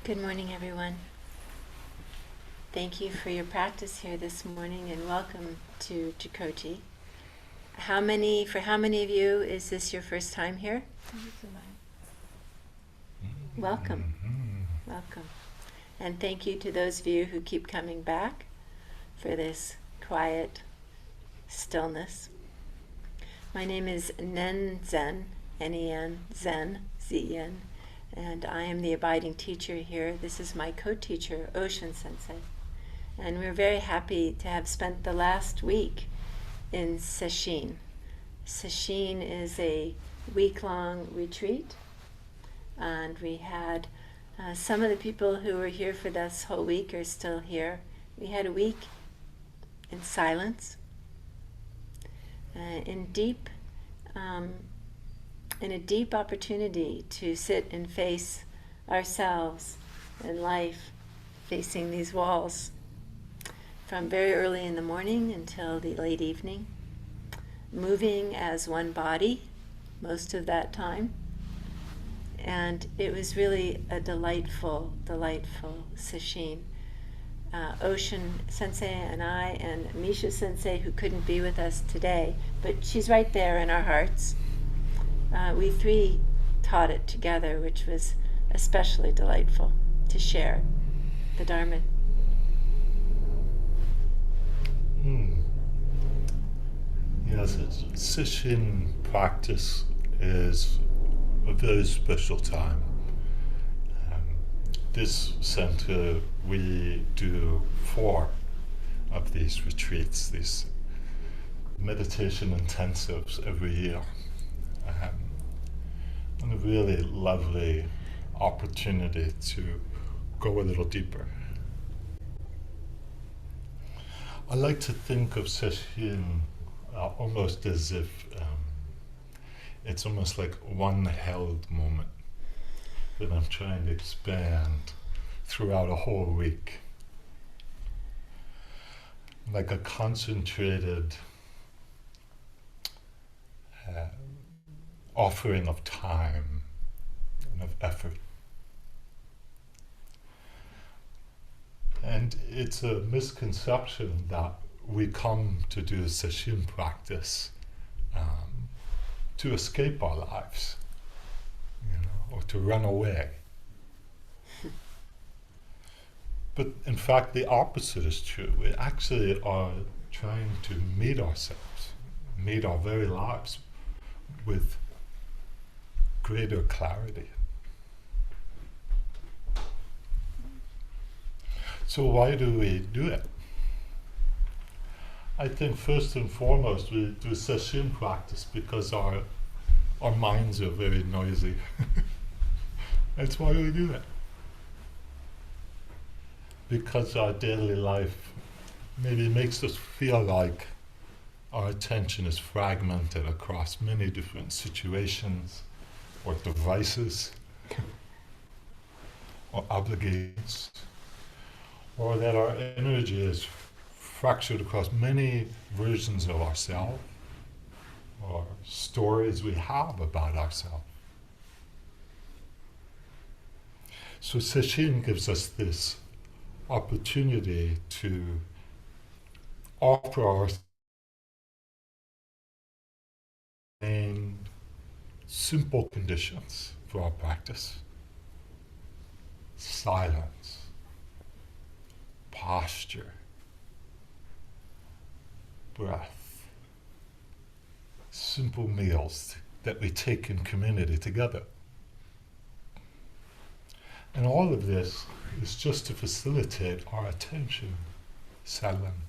Good morning, everyone. Thank you for your practice here this morning and welcome to Jikoji. For how many of you is this your first time here? Welcome. Welcome. And thank you to those of you who keep coming back for this quiet stillness. My name is Nenzen, N-E-N, Zen, Z-E-N, and I am the abiding teacher here. This is my co-teacher, Oshin Sensei. And we're very happy to have spent the last week in Sesshin. Sesshin is a week-long retreat, and we had some of the people who were here for this whole week are still here. We had a week in silence, in a deep opportunity to sit and face ourselves and life, facing these walls from very early in the morning until the late evening, moving as one body most of that time. And it was really a delightful sesshin. Oshin Sensei and I and Misha Sensei, who couldn't be with us today, but she's right there in our hearts. We three taught it together, which was especially delightful to share the Dharma. Yes, Sesshin practice is a very special time. This center, we do 4 of these retreats, these meditation intensives every year. And a really lovely opportunity to go a little deeper. I like to think of Sesshin almost as if it's almost like one held moment that I'm trying to expand throughout a whole week. Like a concentrated offering of time and of effort. And it's a misconception that we come to do Sesshin practice to escape our lives, or to run away. But in fact, the opposite is true. We actually are trying to meet ourselves, meet our very lives with greater clarity. So why do we do it? I think first and foremost we do Sesshin practice because our minds are very noisy. That's why we do it. Because our daily life maybe makes us feel like our attention is fragmented across many different situations or devices or obligations, or that our energy is fractured across many versions of ourselves or stories we have about ourselves. So Sesshin gives us this opportunity to offer our main simple conditions for our practice. Silence, posture, breath, simple meals that we take in community together. And all of this is just to facilitate our attention settling.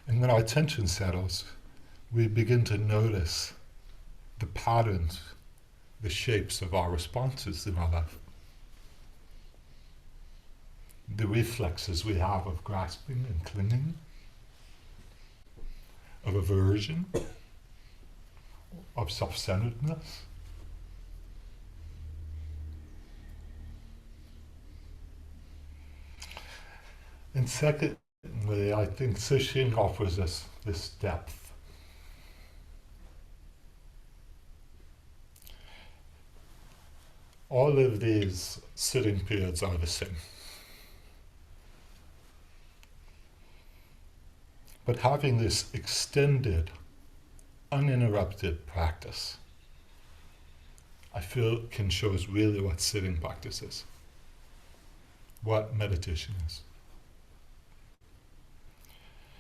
And when our attention settles, we begin to notice the patterns, the shapes of our responses in our life. The reflexes we have of grasping and clinging, of aversion, of self-centeredness. And secondly, I think Sesshin offers us this depth. all of these sitting periods are the same. But having this extended, uninterrupted practice, I feel can show us really what sitting practice is, what meditation is.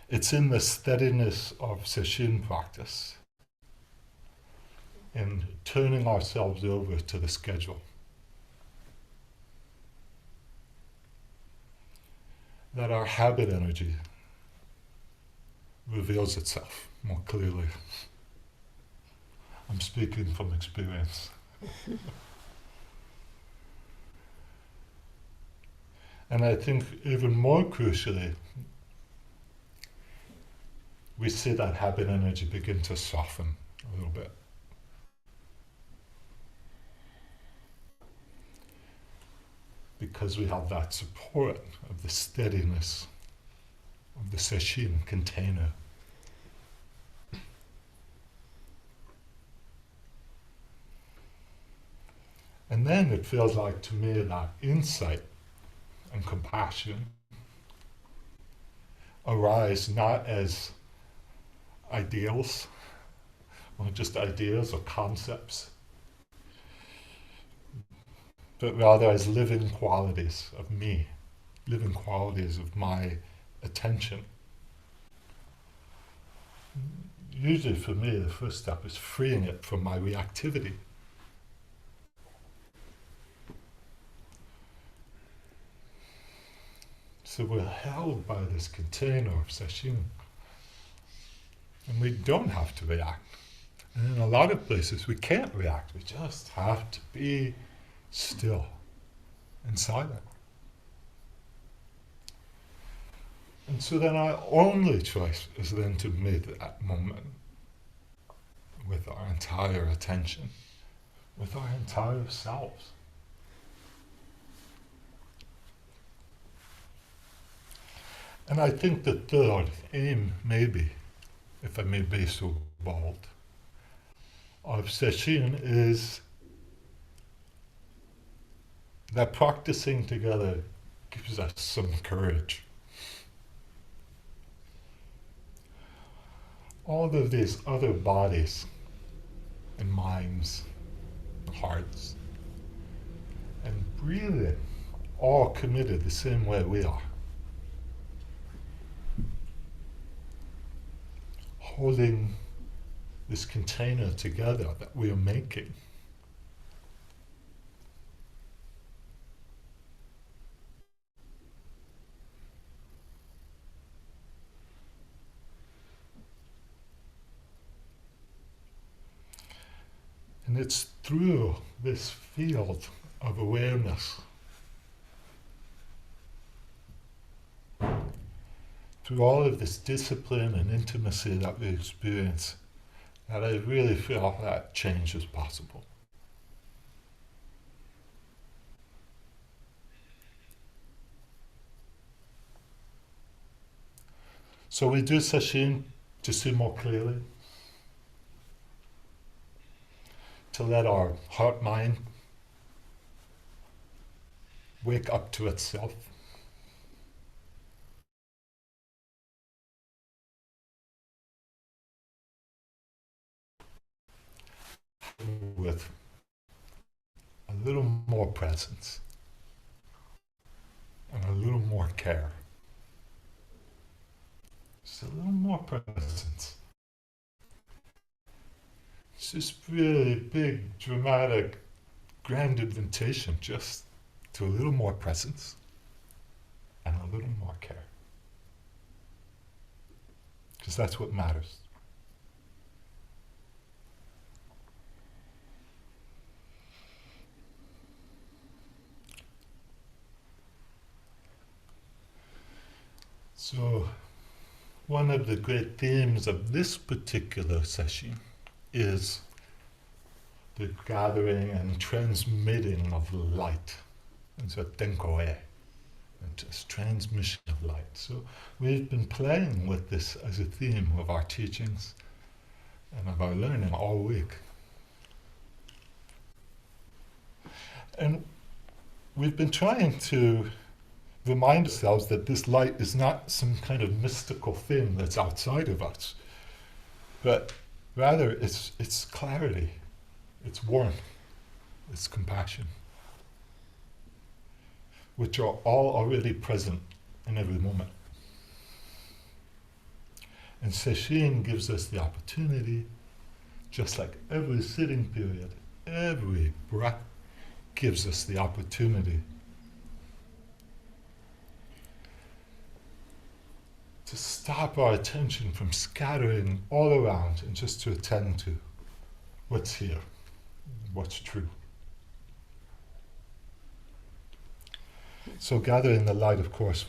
It's in the steadiness of sesshin practice, in turning ourselves over to the schedule, that our habit energy reveals itself more clearly. I'm speaking from experience. And I think even more crucially, we see that habit energy begin to soften a little bit. Because we have that support of the steadiness of the sesshin container. And then it feels like to me that insight and compassion arise not as ideals, or just ideas or concepts, but rather as living qualities of me, living qualities of my attention. Usually for me, the first step is freeing it from my reactivity. So we're held by this container of sesshin, and we don't have to react. And in a lot of places we can't react, we just have to be still and silent. And so then our only choice is then to meet that moment with our entire attention, with our entire selves. And I think the third aim, maybe, if I may be so bold, of sesshin is that practicing together gives us some courage. All of these other bodies and minds, hearts, and breathing, all committed the same way we are. Holding this container together that we are making. And it's through this field of awareness, through all of this discipline and intimacy that we experience, that I really feel that change is possible. So we do sesshin to see more clearly, to let our heart-mind wake up to itself. With a little more presence and a little more care. Just a little more presence. It's just really big, dramatic, grand invitation just to a little more presence and a little more care. Because that's what matters. So, one of the great themes of this particular session is the gathering and transmitting of light. And so tenko-e, just transmission of light. So we've been playing with this as a theme of our teachings and of our learning all week. And we've been trying to remind ourselves that this light is not some kind of mystical thing that's outside of us, but rather it's clarity, it's warmth, it's compassion, which are all already present in every moment. And Sesshin gives us the opportunity, just like every sitting period, every breath gives us the opportunity to stop our attention from scattering all around and just to attend to what's here, what's true. So gathering the light, of course,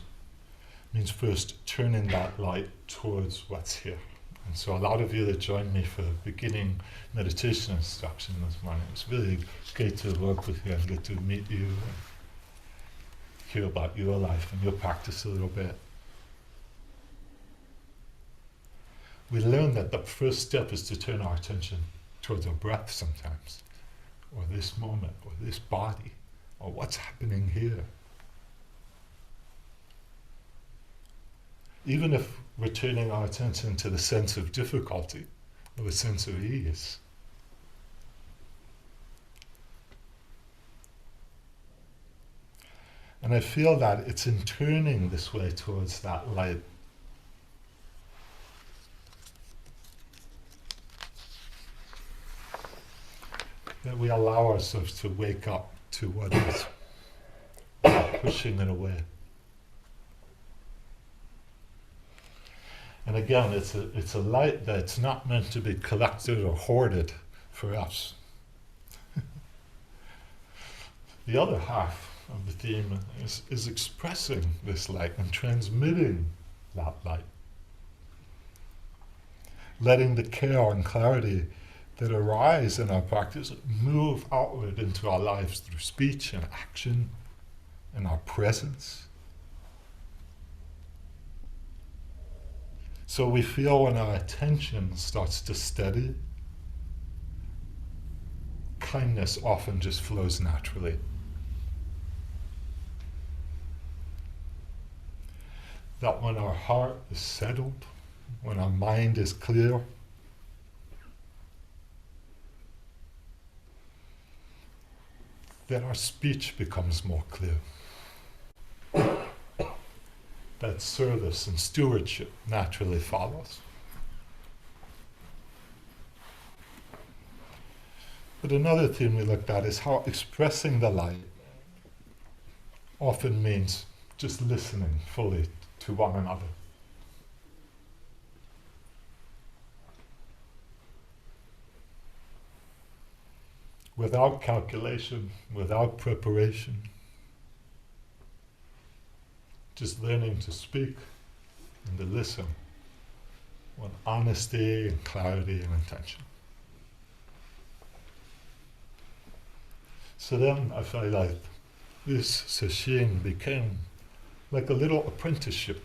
means first turning that light towards what's here. And so a lot of you that joined me for beginning meditation instruction this morning, it's really great to work with you and get to meet you and hear about your life and your practice a little bit. We learn that the first step is to turn our attention towards our breath sometimes, or this moment, or this body, or what's happening here. Even if we're turning our attention to the sense of difficulty or the sense of ease. And I feel that it's in turning this way towards that light that we allow ourselves to wake up to what is pushing it away. And again, it's a light that's not meant to be collected or hoarded for us. The other half of the theme is expressing this light and transmitting that light. Letting the care and clarity that arise in our practice move outward into our lives through speech and action and our presence. So we feel when our attention starts to steady, kindness often just flows naturally. That when our heart is settled, when our mind is clear, then our speech becomes more clear. That service and stewardship naturally follows. But another theme we looked at is how expressing the light often means just listening fully to one another. Without calculation, without preparation. Just learning to speak and to listen with honesty and clarity and intention. So then I felt like this sesshin became like a little apprenticeship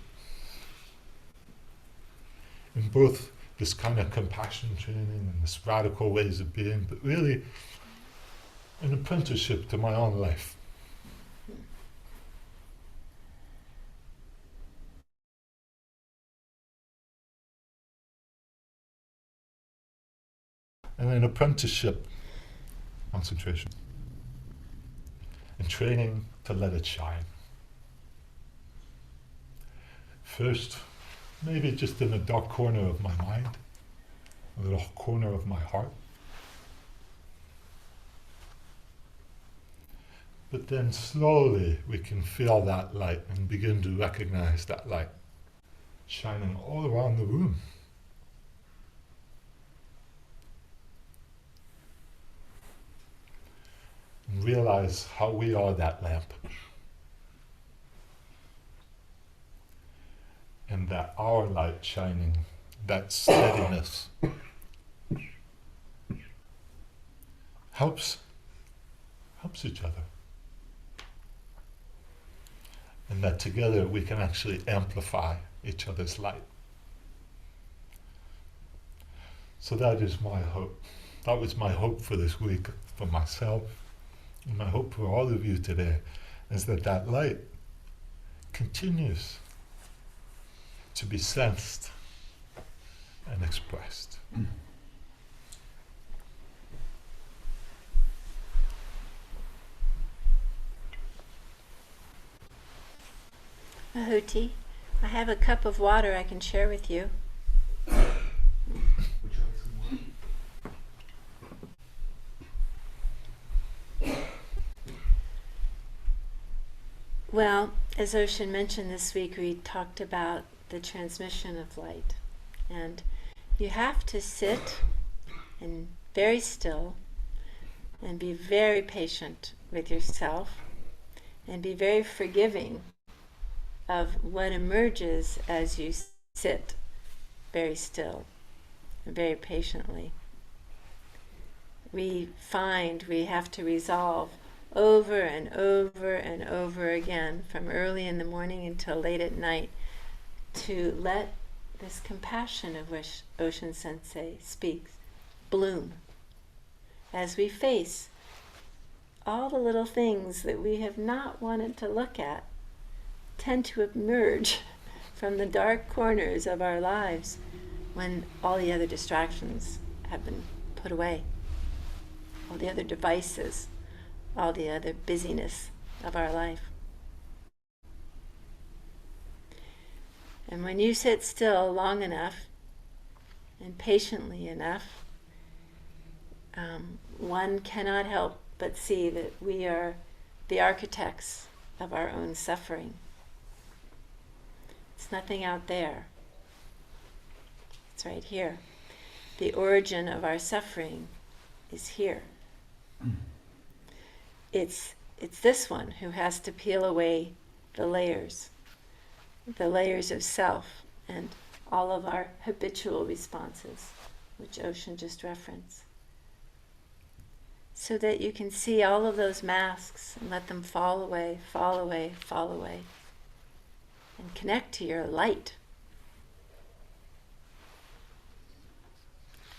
in both this kind of compassion training and this radical ways of being, but really an apprenticeship to my own life. And an apprenticeship, concentration, and training to let it shine. First, maybe just in a dark corner of my mind, a little corner of my heart. But then slowly we can feel that light and begin to recognize that light shining all around the room. And realize how we are that lamp. And that our light shining, that steadiness, helps each other. And that together we can actually amplify each other's light. So that is my hope. That was my hope for this week, for myself, And my hope for all of you today is that that light continues to be sensed and expressed. Mahuti, I have a cup of water I can share with you. Would you like some water? Well, as Oshin mentioned this week, we talked about the transmission of light. And you have to sit and very still and be very patient with yourself and be very forgiving of what emerges as you sit very still and very patiently. We find we have to resolve over and over and over again from early in the morning until late at night to let this compassion of which Oshin Sensei speaks bloom as we face all the little things that we have not wanted to look at tend to emerge from the dark corners of our lives when all the other distractions have been put away, all the other devices, all the other busyness of our life. And when you sit still long enough and patiently enough, one cannot help but see that we are the architects of our own suffering. It's nothing out there. It's right here. The origin of our suffering is here. It's this one who has to peel away the layers of self and all of our habitual responses, which Oshin just referenced, so that you can see all of those masks and let them fall away, fall away, fall away, and connect to your light.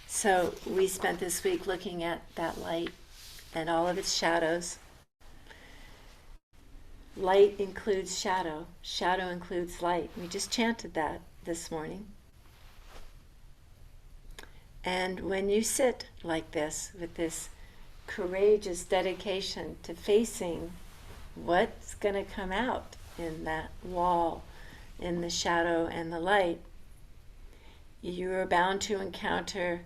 So we spent this week looking at that light and all of its shadows. Light includes shadow. Shadow includes light. We just chanted that this morning. And when you sit like this, with this courageous dedication to facing what's going to come out in that wall, in the shadow and the light, you are bound to encounter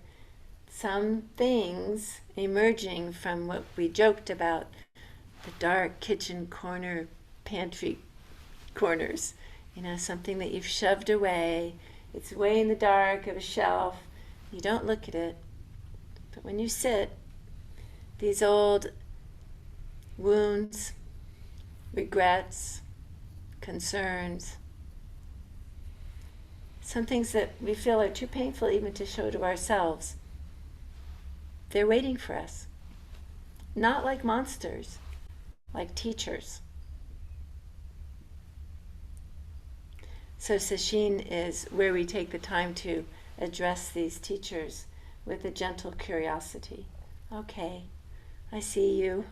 some things emerging from what we joked about, the dark kitchen corner, pantry corners. You know, something that you've shoved away. It's way in the dark of a shelf. You don't look at it. But when you sit, these old wounds, regrets, concerns, some things that we feel are too painful even to show to ourselves, they're waiting for us. Not like monsters, like teachers. So sesshin is where we take the time to address these teachers with a gentle curiosity. Okay, I see you.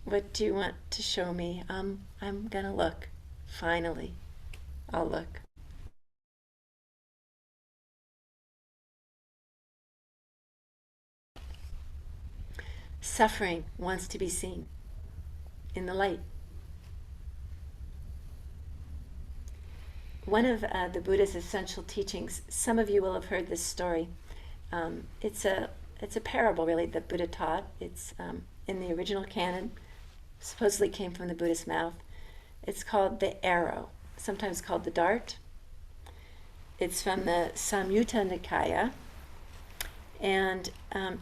What do you want to show me? I'm gonna look. Finally, I'll look. Suffering wants to be seen in the light. One of the Buddha's essential teachings, some of you will have heard this story. It's a parable, really, that Buddha taught. It's in the original canon, supposedly came from the Buddha's mouth. It's called the arrow, sometimes called the dart. It's from the Samyutta Nikaya, and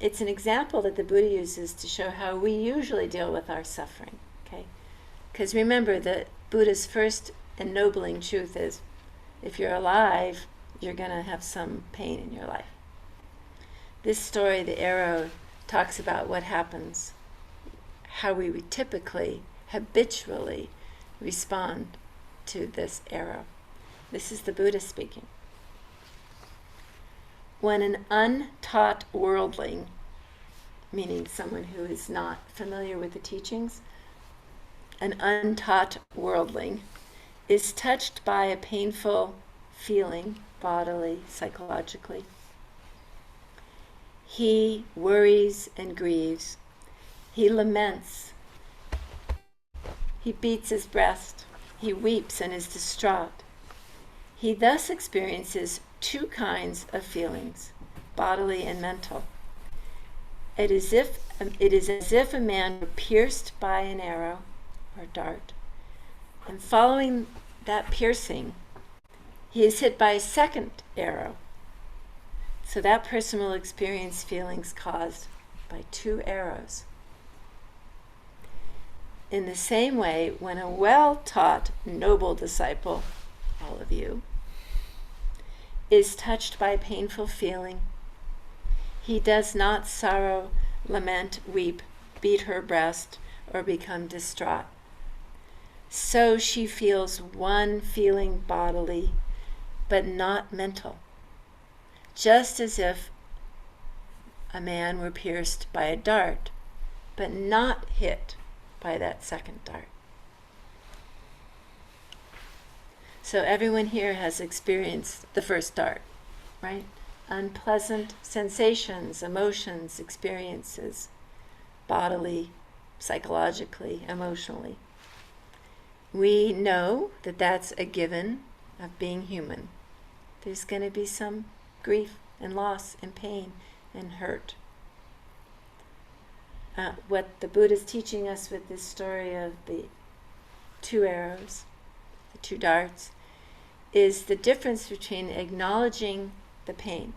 it's an example that the Buddha uses to show how we usually deal with our suffering. Okay, because remember, the Buddha's first ennobling truth is, if you're alive, you're going to have some pain in your life. This story, the arrow, talks about what happens, how we typically, habitually respond to this arrow. This is the Buddha speaking. When an untaught worldling meaning someone who is not familiar with the teachings, an untaught worldling, is touched by a painful feeling, bodily, psychologically. He worries and grieves. He laments. He beats his breast. He weeps and is distraught. He thus experiences two kinds of feelings, bodily and mental. It is as if a man were pierced by an arrow or dart, and following that piercing, he is hit by a second arrow. So that person will experience feelings caused by two arrows. In the same way, when a well-taught, noble disciple, all of you, is touched by painful feeling, he does not sorrow, lament, weep, beat her breast, or become distraught. So she feels one feeling bodily, but not mental, just as if a man were pierced by a dart, but not hit by that second dart. So everyone here has experienced the first dart, right? Unpleasant sensations, emotions, experiences, bodily, psychologically, emotionally. We know that that's a given of being human. There's going to be some grief and loss and pain and hurt. What the Buddha is teaching us with this story of the two arrows, the two darts, is the difference between acknowledging the pain.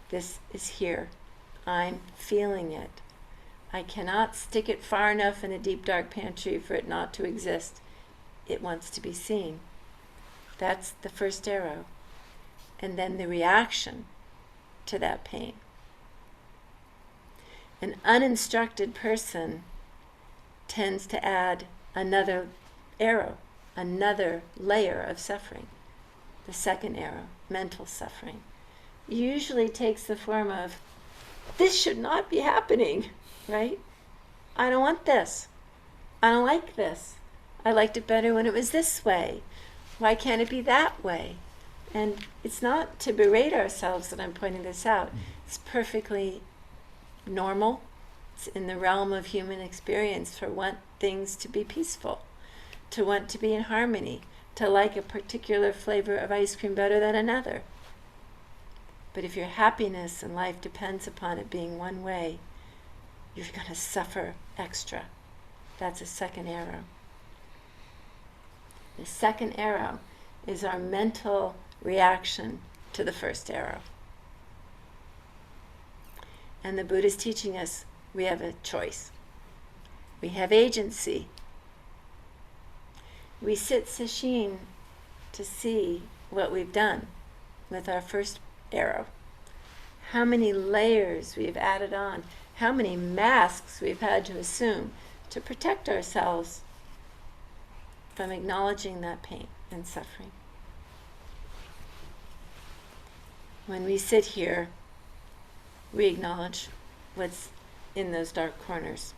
This is here. I'm feeling it. I cannot stick it far enough in a deep dark pantry for it not to exist. It wants to be seen. That's the first arrow. And then the reaction to that pain. An uninstructed person tends to add another arrow, another layer of suffering. The second arrow, mental suffering, usually takes the form of, this should not be happening, right? I don't want this. I don't like this. I liked it better when it was this way. Why can't it be that way? And it's not to berate ourselves that I'm pointing this out. It's perfectly normal. It's in the realm of human experience to want things to be peaceful, to want to be in harmony, to like a particular flavor of ice cream better than another. But if your happiness in life depends upon it being one way, you're going to suffer extra. That's a second arrow. The second arrow is our mental reaction to the first arrow. And the Buddha is teaching us we have a choice. We have agency. We sit sesshin to see what we've done with our first arrow. How many layers we've added on. How many masks we've had to assume to protect ourselves from acknowledging that pain and suffering. When we sit here, we acknowledge what's in those dark corners.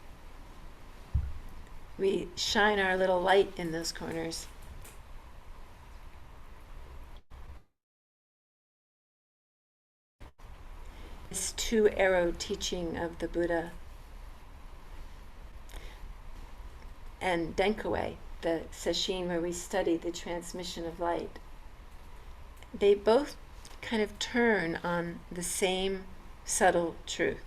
We shine our little light in those corners. This two-arrow teaching of the Buddha and Denkaway, the sesshin where we study the transmission of light, they both kind of turn on the same subtle truth,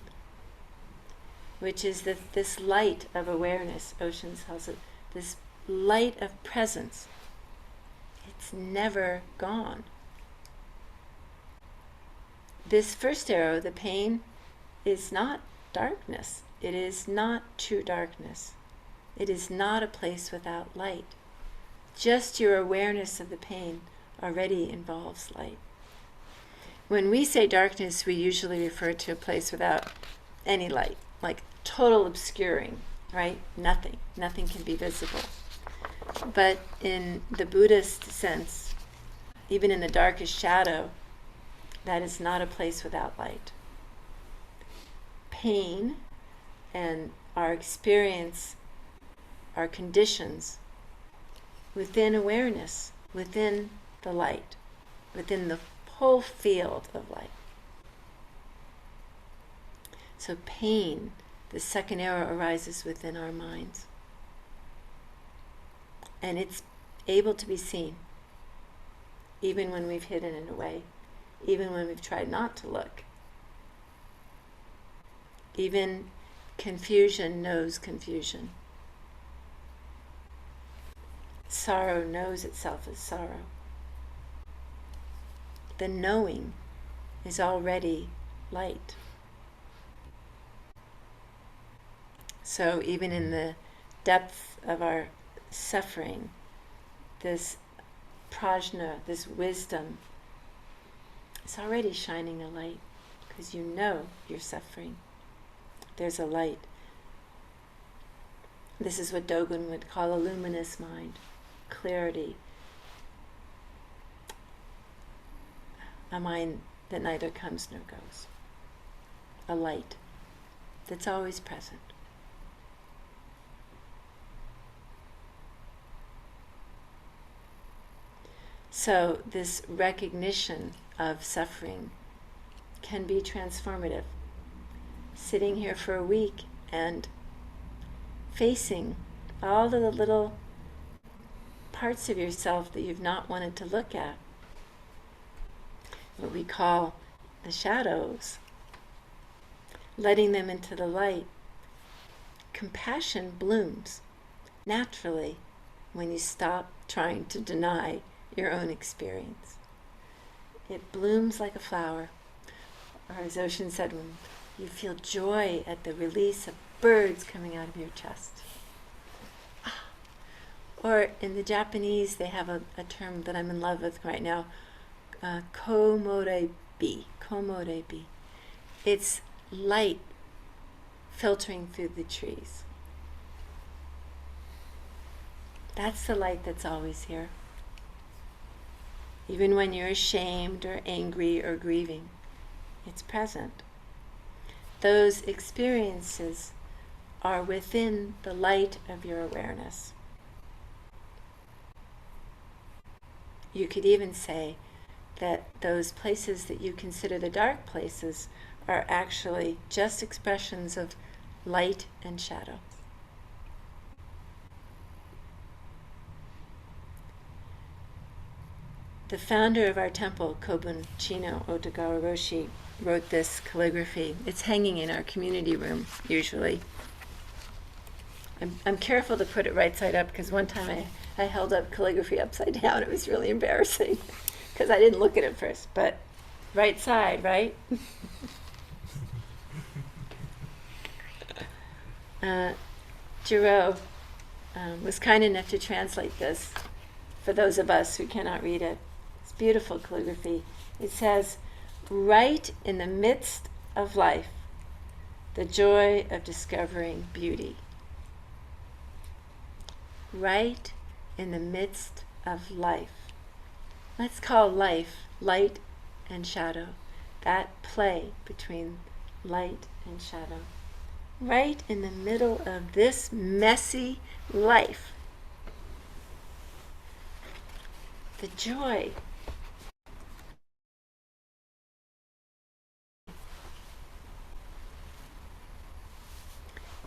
which is that this light of awareness, Oshin tells it, this light of presence, it's never gone. This first arrow, the pain, is not darkness. It is not true darkness. It is not a place without light. Just your awareness of the pain already involves light. When we say darkness, we usually refer to a place without any light, like total obscuring, right? Nothing can be visible. But in the Buddhist sense, even in the darkest shadow, that is not a place without light. Pain and our experience, our conditions within awareness, within the light, within the whole field of light. So pain, the second arrow, arises within our minds. And it's able to be seen, even when we've hidden it away, even when we've tried not to look. Even confusion knows confusion. Sorrow knows itself as sorrow. The knowing is already light. So even in the depth of our suffering, this prajna, this wisdom, is already shining a light, because you know you're suffering. There's a light. This is what Dogen would call a luminous mind, clarity, a mind that neither comes nor goes, a light that's always present. So this recognition of suffering can be transformative. Sitting here for a week and facing all of the little parts of yourself that you've not wanted to look at, what we call the shadows, letting them into the light. Compassion blooms naturally when you stop trying to deny your own experience. It blooms like a flower. Or as Oshin said, when you feel joy at the release of birds coming out of your chest. Or in the Japanese, they have a term that I'm in love with right now, komorebi. Komorebi. It's light filtering through the trees. That's the light that's always here. Even when you're ashamed or angry or grieving, it's present. Those experiences are within the light of your awareness. You could even say that those places that you consider the dark places are actually just expressions of light and shadow. The founder of our temple, Kobun Chino Otagawa Roshi, wrote this calligraphy. It's hanging in our community room, usually. I'm careful to put it right side up, because one time I held up calligraphy upside down. It was really embarrassing, because I didn't look at it first. But right side, right? Jiro was kind enough to translate this for those of us who cannot read it. It's beautiful calligraphy. It says, "Right in the midst of life, the joy of discovering beauty." Right in the midst of life. Let's call life light and shadow. That play between light and shadow. Right in the middle of this messy life, the joy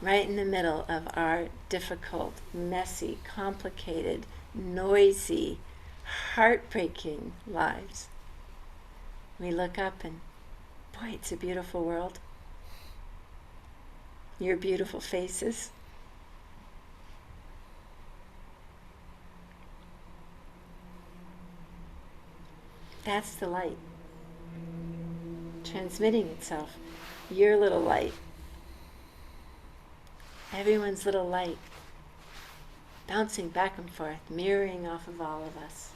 right in the middle of our difficult, messy, complicated, noisy, heartbreaking lives. We look up and, boy, it's a beautiful world. Your beautiful faces. That's the light transmitting itself. Your little light. Everyone's little light. Bouncing back and forth, mirroring off of all of us.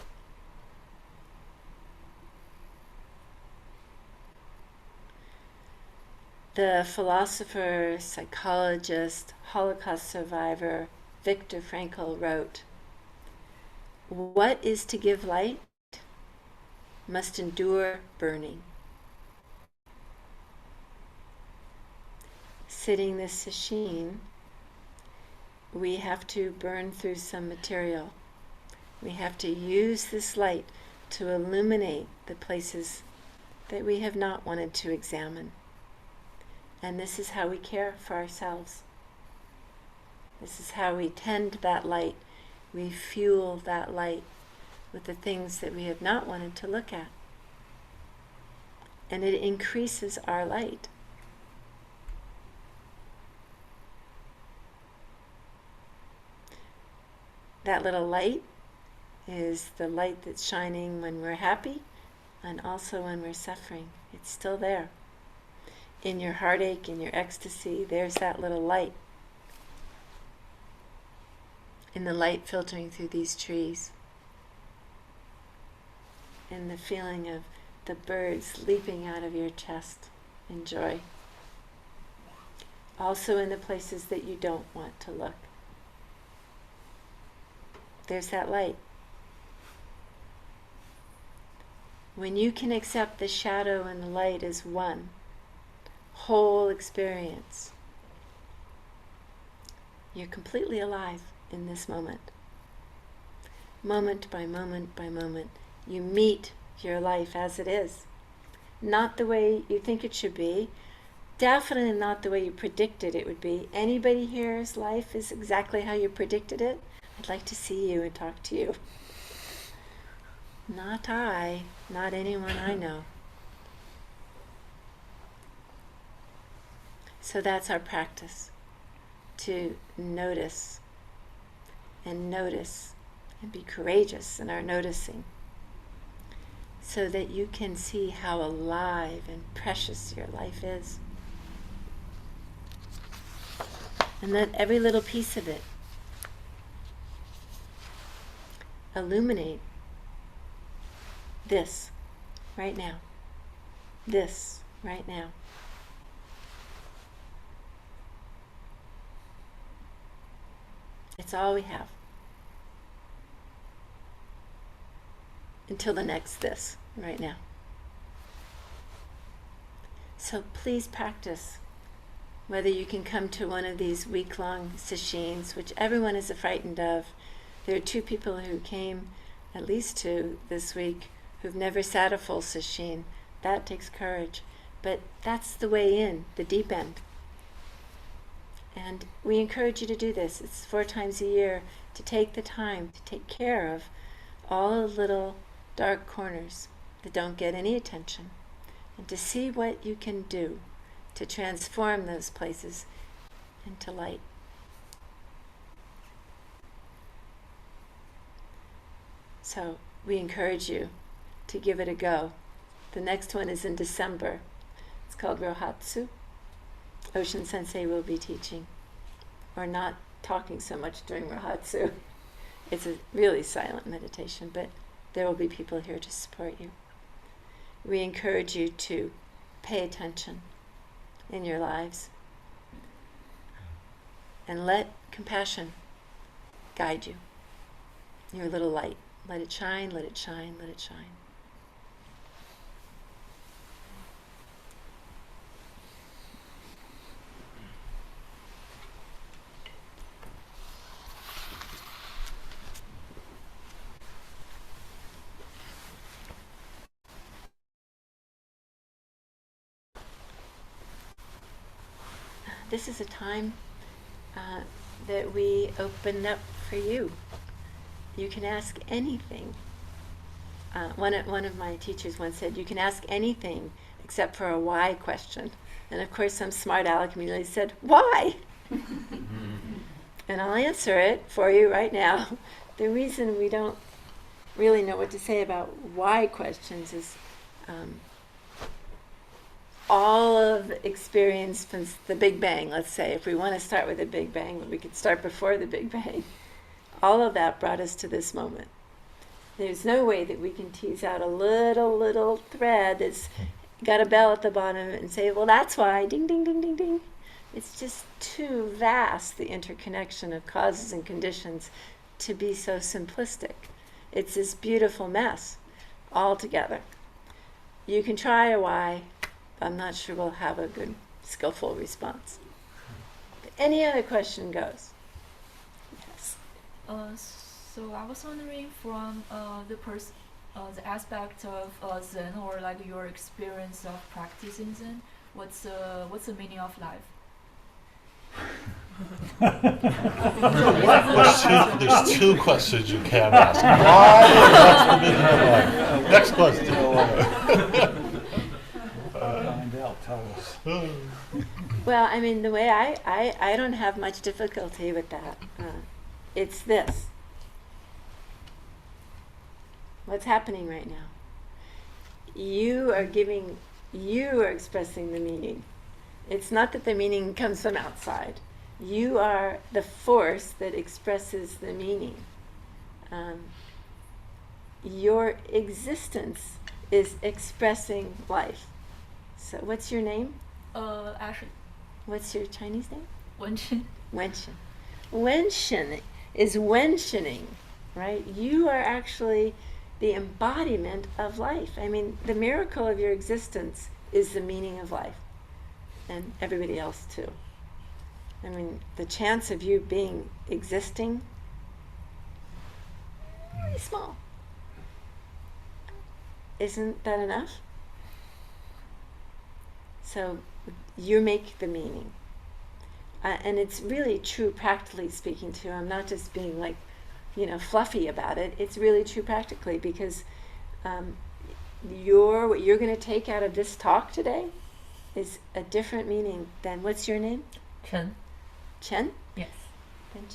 The philosopher, psychologist, Holocaust survivor Viktor Frankl wrote, "What is to give light must endure burning. sitting this sesshin, we have to burn through some material. We have to use this light to illuminate the places that we have not wanted to examine. And this is how we care for ourselves. This is how we tend that light. We fuel that light with the things that we have not wanted to look at. And it increases our light. That little light is the light that's shining when we're happy and also when we're suffering. It's still there. In your heartache, in your ecstasy, there's that little light. In the light filtering through these trees. In the feeling of the birds leaping out of your chest in joy. Also in the places that you don't want to look. There's that light. When you can accept the shadow and the light as one, whole experience, you're completely alive in this moment. Moment by moment by moment, you meet your life as it is. Not the way you think it should be, definitely not the way you predicted it would be. Anybody here's life is exactly how you predicted it? I'd like to see you and talk to you. Not I, not anyone I know. So that's our practice, to notice and be courageous in our noticing, so that you can see how alive and precious your life is. And let every little piece of it illuminate this right now. This right now. It's all we have. Until the next this, right now. So please practice. Whether you can come to one of these week-long sessions, which everyone is frightened of. There are 2 people who came, at least 2 this week, who've never sat a full sesshin. That takes courage. But that's the way in, the deep end. And we encourage you to do this. It's 4 times a year, to take the time to take care of all the little dark corners that don't get any attention, and to see what you can do to transform those places into light. So we encourage you to give it a go. The next one is in December. It's called Rohatsu. Oshin Sensei will be teaching, or not talking so much during Rohatsu. It's a really silent meditation, but there will be people here to support you. We encourage you to pay attention in your lives and let compassion guide you, your little light. Let it shine, let it shine, let it shine. This is a time that we open up for you. You can ask anything. One of my teachers once said, you can ask anything except for a why question. And of course some smart aleck immediately said, why? And I'll answer it for you right now. The reason we don't really know what to say about why questions is all of experience since the Big Bang, let's say, if we want to start with the Big Bang, but we could start before the Big Bang. All of that brought us to this moment. There's no way that we can tease out a little thread that's got a bell at the bottom and say, well, that's why, ding, ding, ding, ding, ding. It's just too vast, the interconnection of causes and conditions, to be so simplistic. It's this beautiful mess all together. You can try a why. I'm not sure we'll have a good, skillful response. Any other question goes. Yes. So I was wondering from the aspect of Zen, or like your experience of practicing Zen, what's the meaning of life? There's two questions you can't ask. Why? What's the meaning of life? Next question. Find out, tell us. Well, I mean, the way I don't have much difficulty with that. It's this. What's happening right now? You are expressing the meaning. It's not that the meaning comes from outside. You are the force that expresses the meaning. Your existence is expressing life. So what's your name? Ashley. What's your Chinese name? Wenshin. Wenshin. Wenshin is wenshining, right? You are actually the embodiment of life. I mean, the miracle of your existence is the meaning of life, and everybody else too. I mean, the chance of you existing, very small. Isn't that enough? So you make the meaning. And it's really true practically speaking too. I'm not just being like, fluffy about it. It's really true practically, because what you're going to take out of this talk today is a different meaning than, what's your name? Chen. Chen? Yes. Than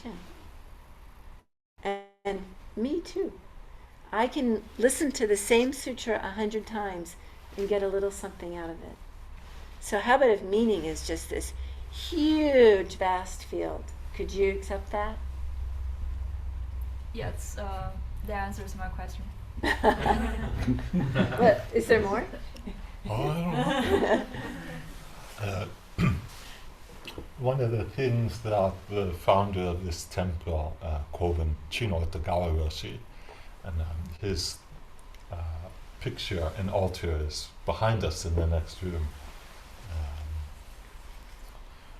Chen. And me too. I can listen to the same sutra 100 times and get a little something out of it. So how about if meaning is just this huge, vast field? Could you accept that? Yes, that answers my question. What, is there more? Oh, I don't know. One of the things that the founder of this temple, Koben Chino Tagawa Roshi, and his picture and altar is behind us in the next room.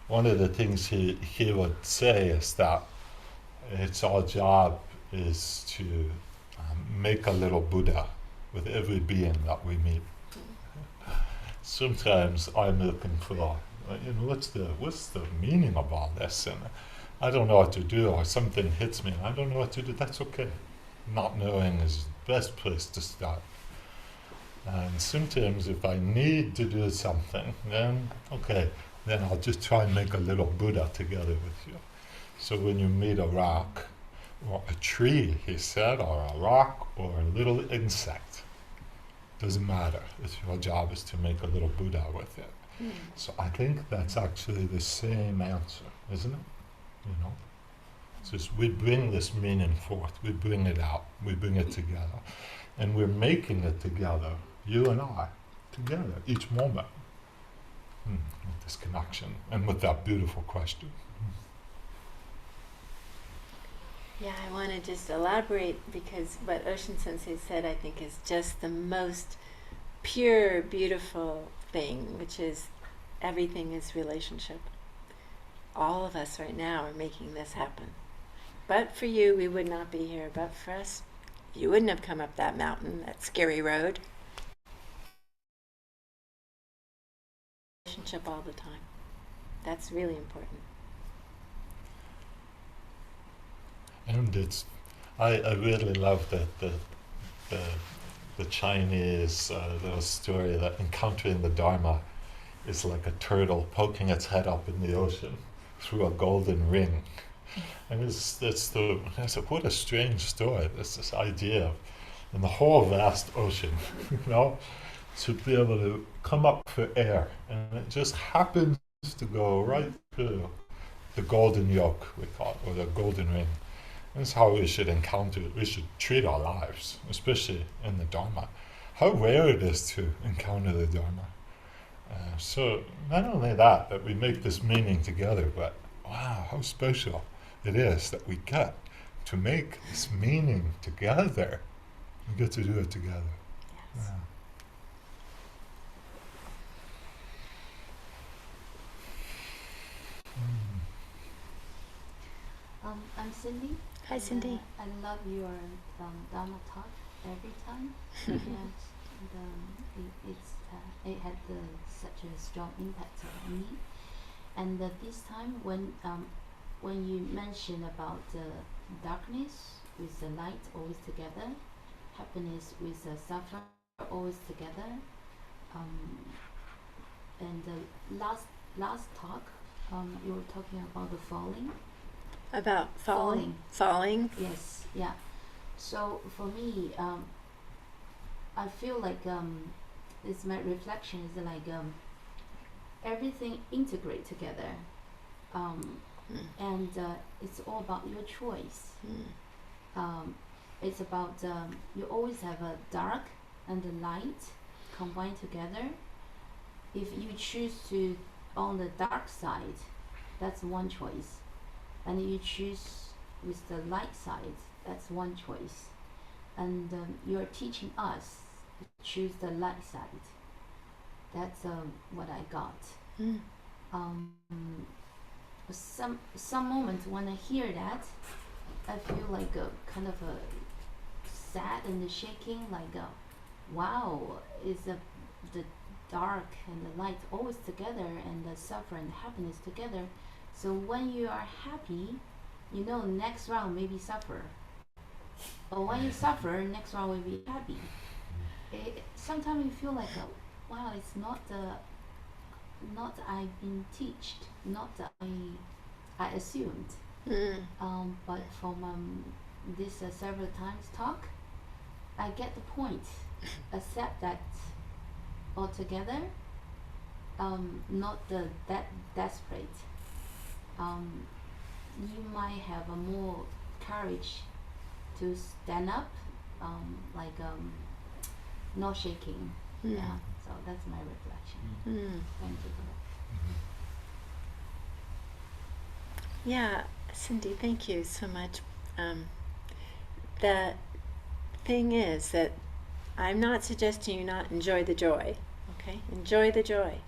One of the things he would say is that it's our job is to make a little Buddha with every being that we meet. Sometimes I'm looking for, what's the meaning of all this? And I don't know what to do, or something hits me and I don't know what to do. That's okay. Not knowing is the best place to start. And sometimes if I need to do something, then I'll just try and make a little Buddha together with you. So when you meet a rock, or a tree, he said, or a rock, or a little insect, doesn't matter. Your job is to make a little Buddha with it. Mm. So I think that's actually the same answer, isn't it? It's just we bring this meaning forth, we bring it out, we bring it together. And we're making it together, you and I, together, each moment. With this connection, and with that beautiful question. Yeah, I want to just elaborate, because what Oshin Sensei said, I think, is just the most pure, beautiful thing, which is everything is relationship. All of us right now are making this happen. But for you, we would not be here. But for us, you wouldn't have come up that mountain, that scary road. Relationship all the time. That's really important. And I really love that the Chinese little story that encountering the Dharma is like a turtle poking its head up in the ocean through a golden ring. And I said, what a strange story. There's this idea of, in the whole vast ocean, to be able to come up for air, and it just happens to go right through the golden yoke, we call it, or the golden ring. And that's how we should encounter it. We should treat our lives, especially in the Dharma. How rare it is to encounter the Dharma. So not only that we make this meaning together, but wow, how special it is that we get to make this meaning together. We get to do it together. Yes. Yeah. I'm Cindy. Hi, and, Cindy. I love your Dharma talk every time. Yes, and, it had such a strong impact on me. And this time, when you mentioned about darkness with the light always together, happiness with suffering always together, and the last talk, you were talking about the falling. About falling. Yes, yeah. So for me, I feel like it's my reflection is like everything integrate together, and it's all about your choice. It's about you always have a dark and a light combined together. If you choose to on the dark side, that's one choice, and you choose with the light side, that's one choice. And you're teaching us to choose the light side. That's what I got. Um, some moments when I hear that, I feel like a kind of a sad and shaking, like wow, is the dark and the light always together, and the suffer and happiness together. So when you are happy, you know next round maybe suffer. But when you suffer, next round will be happy. Sometimes you feel like, wow, it's not I've been teached, not I assumed. But from this several times talk, I get the point. Accept that altogether, not that desperate. You might have a more courage to stand up, not shaking. Yeah, so that's my reflection. Thank you for that. Yeah, Cindy, thank you so much. The thing is that I'm not suggesting you not enjoy the joy, okay? Enjoy the joy.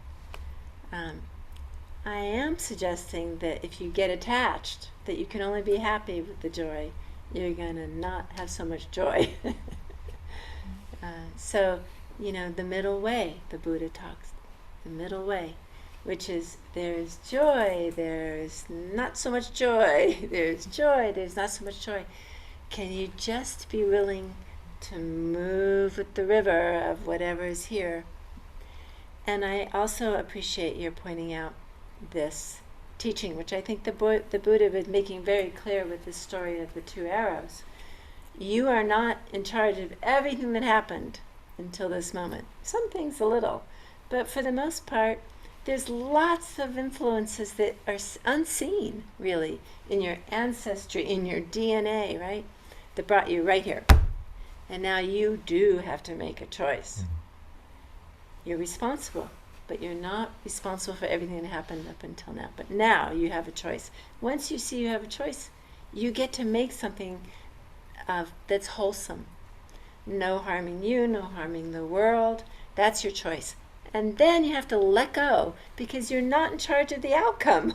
I am suggesting that if you get attached, that you can only be happy with the joy, you're going to not have so much joy. So, the middle way, the Buddha talks, the middle way, which is there's joy, there's not so much joy, there's joy, there's not so much joy. Can you just be willing to move with the river of whatever is here? And I also appreciate your pointing out this teaching, which I think the Buddha was making very clear with the story of the two arrows. You are not in charge of everything that happened until this moment. Some things a little, but for the most part, there's lots of influences that are unseen, really, in your ancestry, in your DNA, right? That brought you right here. And now you do have to make a choice. You're responsible, but you're not responsible for everything that happened up until now. But now you have a choice. Once you see you have a choice, you get to make something that's wholesome. No harming you, no harming the world. That's your choice. And then you have to let go because you're not in charge of the outcome.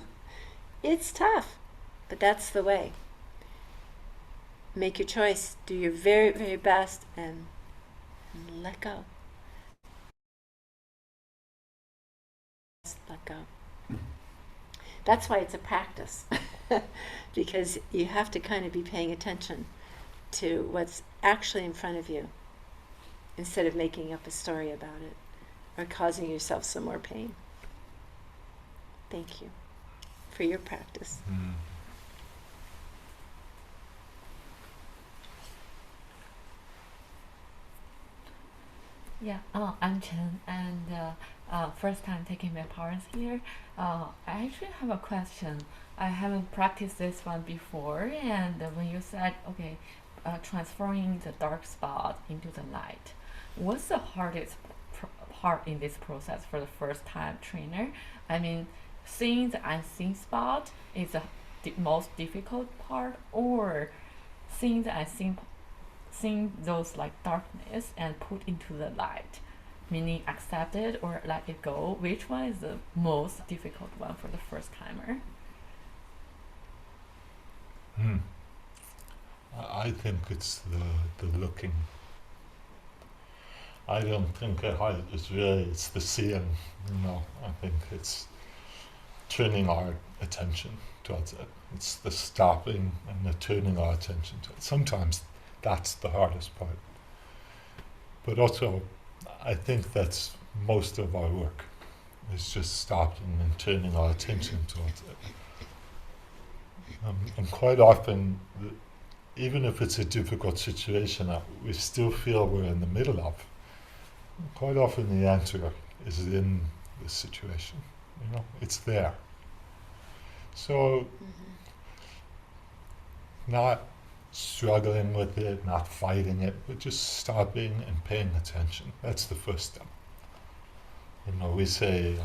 It's tough, but that's the way. Make your choice. Do your very, very best and let go. Let go. That's why it's a practice, because you have to kind of be paying attention to what's actually in front of you instead of making up a story about it or causing yourself some more pain. Thank you for your practice. Yeah, I'm Chen, and first time taking my parents here. I actually have a question. I haven't practiced this one before, and when you said, okay, transferring the dark spot into the light, what's the hardest part in this process for the first time trainer? I mean, seeing the unseen spot is the most difficult part, or seeing the unseen seeing those like darkness and put into the light, meaning accept it or let it go. Which one is the most difficult one for the first timer? I think it's the looking. I don't think it's really, it's the seeing, I think it's turning our attention towards it. It's the stopping and the turning our attention to it. Sometimes that's the hardest part. But also, I think that's most of our work, is just stopping and turning our attention towards it. And quite often, even if it's a difficult situation that we still feel we're in the middle of, quite often the answer is in the situation. It's there. So, not struggling with it, not fighting it, but just stopping and paying attention. That's the first step. We say,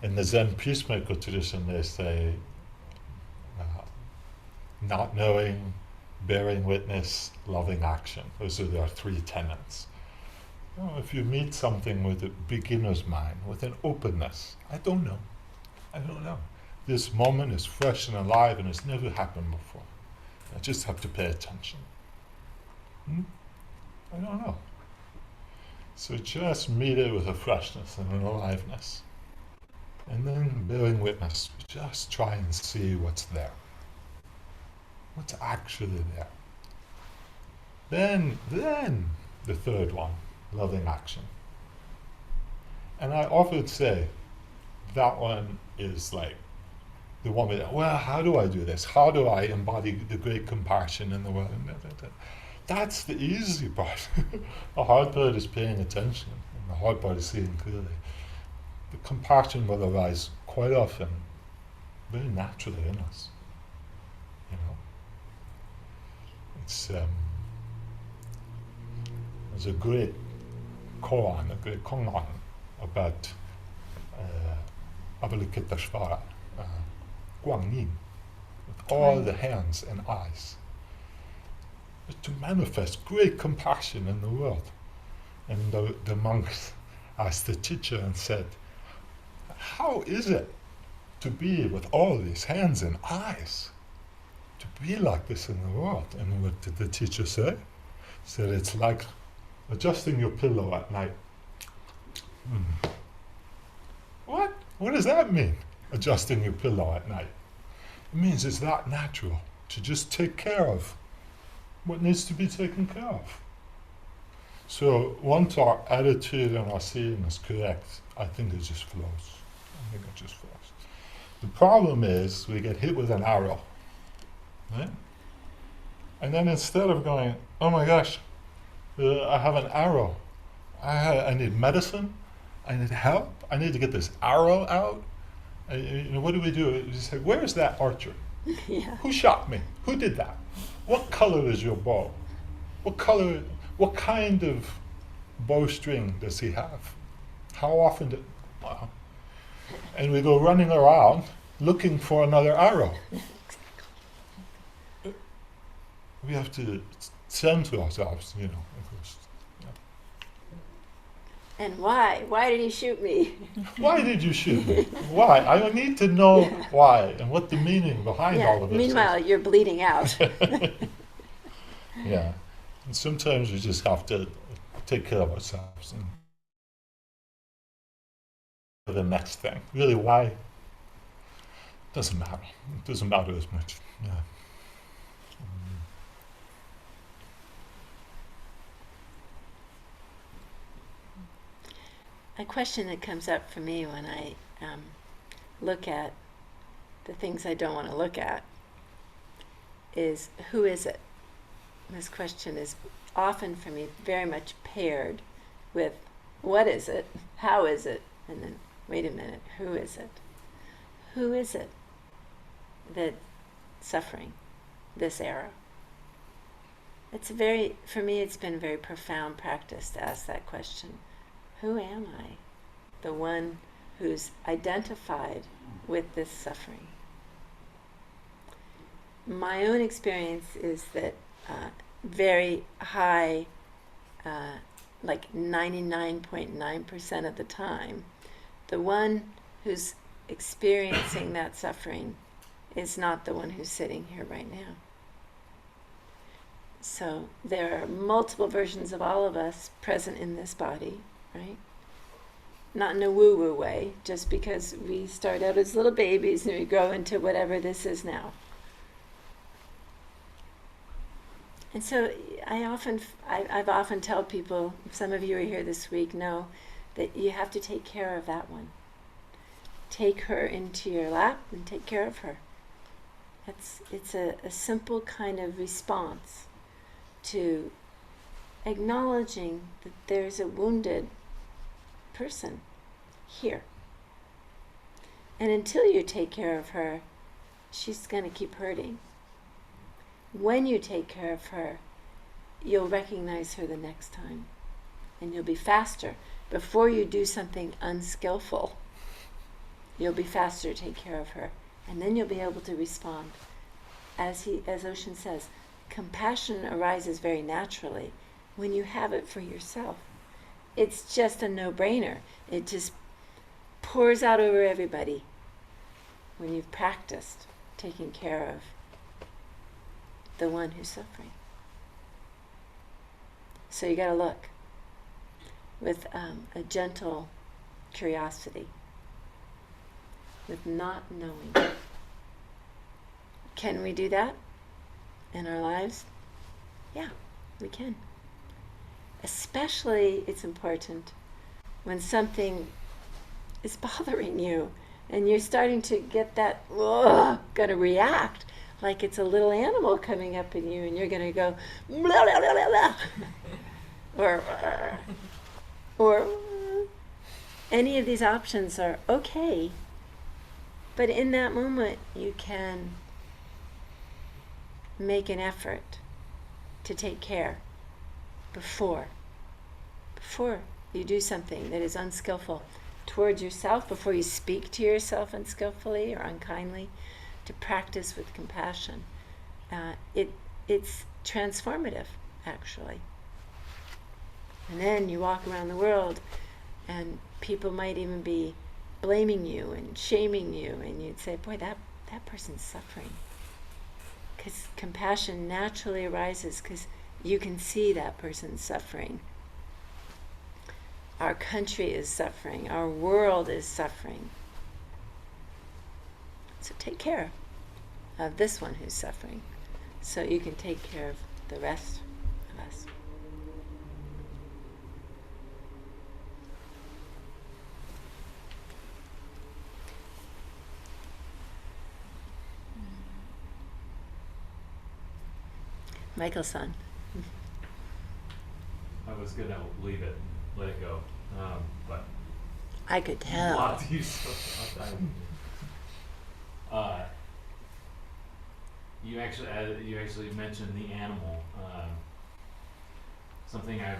in the Zen peacemaker tradition, they say, not knowing, bearing witness, loving action. Those are their three tenets. If you meet something with a beginner's mind, with an openness, I don't know. This moment is fresh and alive and it's never happened before. I just have to pay attention. I don't know. So just meet it with a freshness and an aliveness. And then bearing witness, just try and see what's there. What's actually there. Then the third one, loving action. And I often say that one is like the one with, well, how do I do this? How do I embody the great compassion in the world? That's the easy part. The hard part is paying attention, and the hard part is seeing clearly. The compassion will arise quite often, very naturally in us. It's there's a great koan, a great kongan about Avalokiteshvara, Guanyin, with all the hands and eyes, but to manifest great compassion in the world. And the monks asked the teacher and said, how is it to be with all these hands and eyes? To be like this in the world? And what did the teacher say? He said, it's like adjusting your pillow at night. What? What does that mean, adjusting your pillow at night? It means it's that natural to just take care of what needs to be taken care of. So once our attitude and our seeing is correct, I think it just flows. The problem is we get hit with an arrow. Right? And then instead of going, oh my gosh, I have an arrow, I need medicine, I need help, I need to get this arrow out. What do? You say, where's that archer? Yeah. Who shot me? Who did that? What color is your bow? What kind of bowstring does he have? How often wow. And we go running around looking for another arrow. We have to send to ourselves, of course. Yeah. And why? Why did he shoot me? Why did you shoot me? Why? I need to know why and what the meaning behind all of this Meanwhile, is. you're bleeding out. Yeah. And sometimes we just have to take care of ourselves and the next thing. Really, why? Doesn't matter. It doesn't matter as much. Yeah. A question that comes up for me when I look at the things I don't want to look at is, who is it? This question is often for me very much paired with, what is it? How is it? And then, wait a minute, who is it? Who is it that's suffering this arrow? For me, it's been a very profound practice to ask that question. Who am I? The one who's identified with this suffering. My own experience is that very high, like 99.9% of the time, the one who's experiencing that suffering is not the one who's sitting here right now. So there are multiple versions of all of us present in this body, right? Not in a woo-woo way, just because we start out as little babies and we grow into whatever this is now. And so I've often tell people, some of you are here this week, know that you have to take care of that one. Take her into your lap and take care of her. It's a simple kind of response to acknowledging that there's a wounded person here. And until you take care of her, she's going to keep hurting. When you take care of her, you'll recognize her the next time. And you'll be faster. Before you do something unskillful, you'll be faster to take care of her. And then you'll be able to respond. As Oshin says, compassion arises very naturally when you have it for yourself. It's just a no-brainer. It just pours out over everybody when you've practiced taking care of the one who's suffering. So you got to look with a gentle curiosity, with not knowing. Can we do that in our lives? Yeah, we can. Especially it's important when something is bothering you and you're starting to get that, gonna react like it's a little animal coming up in you and you're gonna go, blah, blah, blah, blah, blah. or any of these options are okay, but in that moment you can make an effort to take care before you do something that is unskillful towards yourself, before you speak to yourself unskillfully or unkindly, to practice with compassion. It's transformative, actually. And then you walk around the world and people might even be blaming you and shaming you, and you'd say, boy, that person's suffering. Because compassion naturally arises because you can see that person's suffering. Our country is suffering. Our world is suffering. So take care of this one who's suffering so you can take care of the rest of us. Michael-san. I was gonna leave it, let it go, but I could tell. lots you so you actually mentioned the animal. Something I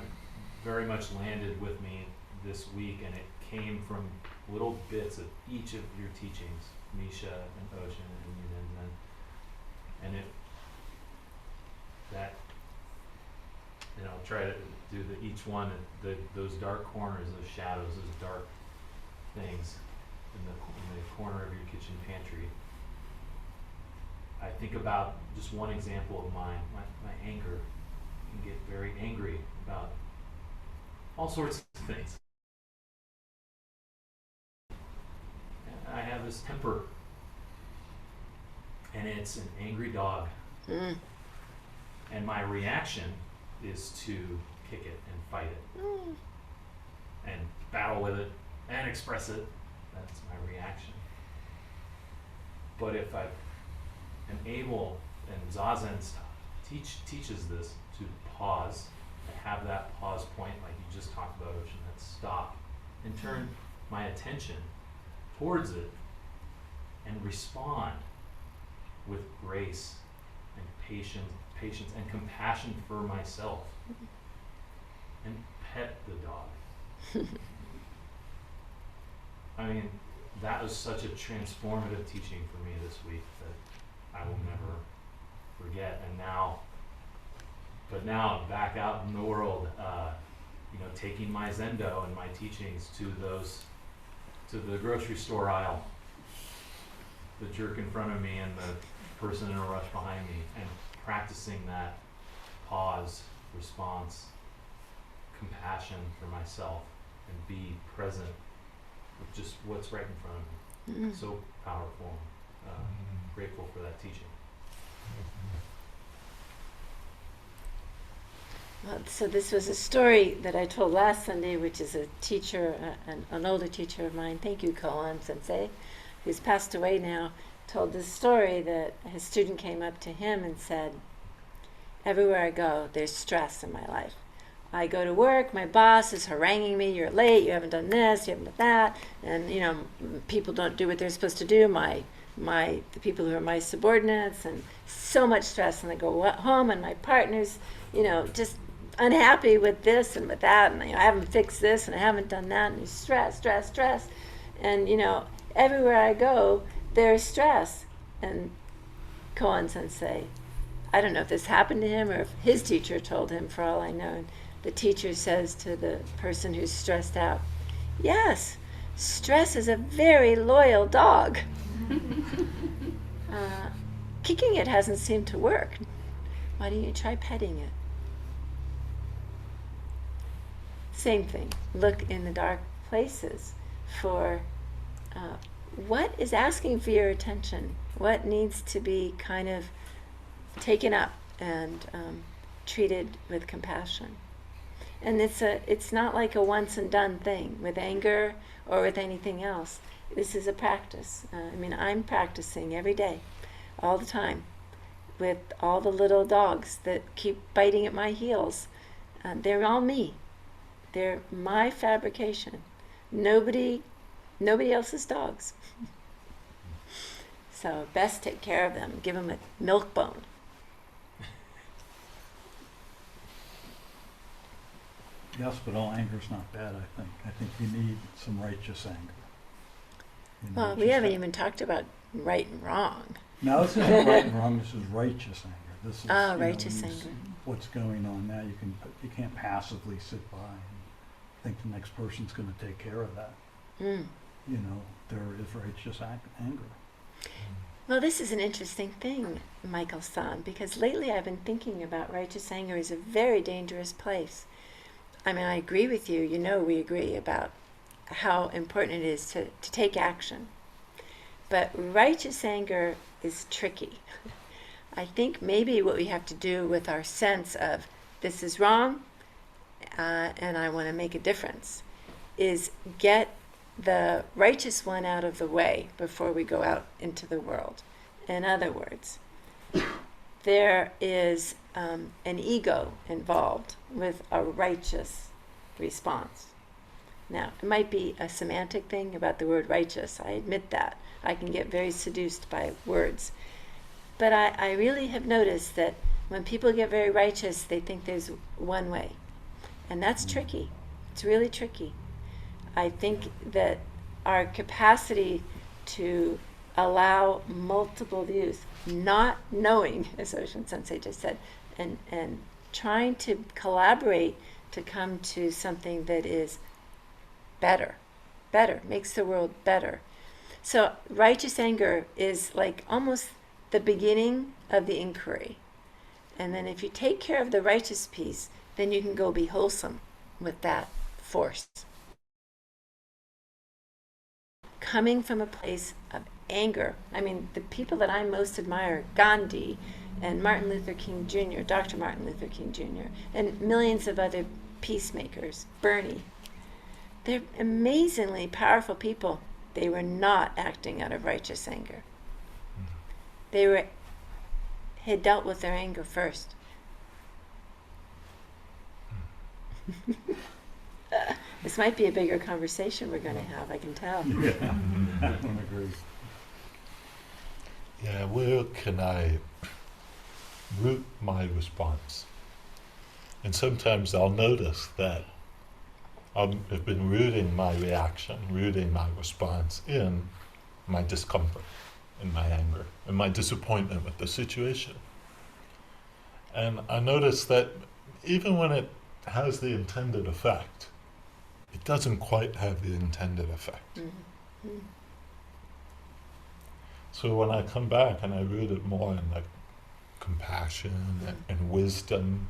very much landed with me this week, and it came from little bits of each of your teachings, Misha and Oshin and Nenzen, and try to do each one, those dark corners, those shadows, those dark things in the corner of your kitchen pantry. I think about just one example of mine, my anger. I can get very angry about all sorts of things. And I have this temper, and it's an angry dog. Mm. And my reaction is to kick it and fight it and battle with it and express it. That's my reaction. But if I am able, and Zazen teaches this, to pause, to have that pause point like you just talked about, Oshin, that stop, and turn my attention towards it and respond with grace and patience and compassion for myself, and pet the dog. I mean, that was such a transformative teaching for me this week that I will never forget. And now back out in the world, taking my Zendo and my teachings to the grocery store aisle, the jerk in front of me and the person in a rush behind me, and practicing that pause, response, compassion for myself, and be present with just what's right in front of me. Mm. So powerful. Grateful for that teaching. Well, so this was a story that I told last Sunday, which is a teacher, an older teacher of mine, thank you, Koan Sensei, who's passed away now, told this story that his student came up to him and said, everywhere I go, there's stress in my life. I go to work, my boss is haranguing me, you're late, you haven't done this, you haven't done that, and people don't do what they're supposed to do, the people who are my subordinates, and so much stress, and I go home and my partner's, just unhappy with this and with that, and I haven't fixed this and I haven't done that, and he's stress, and everywhere I go, there's stress. And Koan Sensei, I don't know if this happened to him or if his teacher told him, for all I know. And the teacher says to the person who's stressed out, yes, stress is a very loyal dog. Kicking it hasn't seemed to work. Why don't you try petting it? Same thing. Look in the dark places for what is asking for your attention, what needs to be kind of taken up and treated with compassion. And it's not like a once and done thing with anger or with anything else. This is a practice. I'm practicing every day, all the time, with all the little dogs that keep biting at my heels. They're all me. They're my fabrication. Nobody else's dogs. So best take care of them. Give them a milk bone. Yes, but all anger's not bad, I think. I think you need some righteous anger. Well, we haven't even talked about right and wrong. No, this isn't right and wrong. This is righteous anger. This is Righteous you anger. What's going on now? You can't passively sit by and think the next person's going to take care of that. Mm. There is righteous anger. Well, this is an interesting thing, Michael-san, because lately I've been thinking about righteous anger is a very dangerous place. I agree with you. We agree about how important it is to take action. But righteous anger is tricky. I think maybe what we have to do with our sense of this is wrong and I want to make a difference is get the righteous one out of the way before we go out into the world. In other words, there is an ego involved with a righteous response. Now, it might be a semantic thing about the word righteous. I admit that. I can get very seduced by words. But I really have noticed that when people get very righteous, they think there's one way. And that's tricky. It's really tricky. I think that our capacity to allow multiple views, not knowing, as Oshin Sensei just said, and trying to collaborate to come to something that is better, makes the world better. So righteous anger is like almost the beginning of the inquiry. And then if you take care of the righteous piece, then you can go be wholesome with that force. Coming from a place of anger. The people that I most admire, Gandhi and Martin Luther King Jr., Dr. Martin Luther King Jr., and millions of other peacemakers, Bernie. They're amazingly powerful people. They were not acting out of righteous anger. They had dealt with their anger first. This might be a bigger conversation we're going to have, I can tell. Yeah, I don't agree. Yeah, where can I root my response? And sometimes I'll notice that I've been rooting my reaction, rooting my response in my discomfort, in my anger, in my disappointment with the situation. And I notice that even when it has the intended effect, it doesn't quite have the intended effect. Mm-hmm. So when I come back and I root it more in the compassion and wisdom,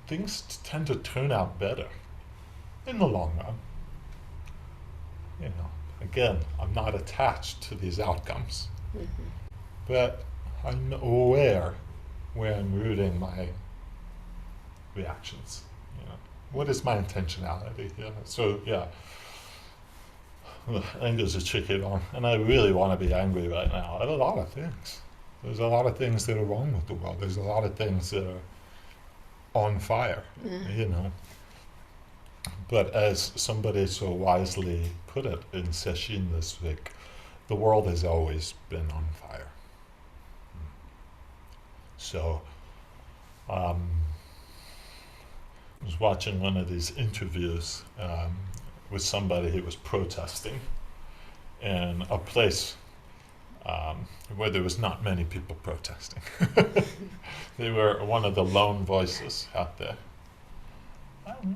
things tend to turn out better in the long run. You know, again, I'm not attached to these outcomes, but I'm aware where I'm rooting my reactions. You know, what is my intentionality? Yeah. So yeah, anger's a tricky one, and I really want to be angry right now at a lot of things. There's a lot of things that are wrong with the world. There's a lot of things that are on fire, you know. But as somebody so wisely put it in session this week, the world has always been on fire. So, I was watching one of these interviews with somebody who was protesting in a place where there was not many people protesting. They were one of the lone voices out there.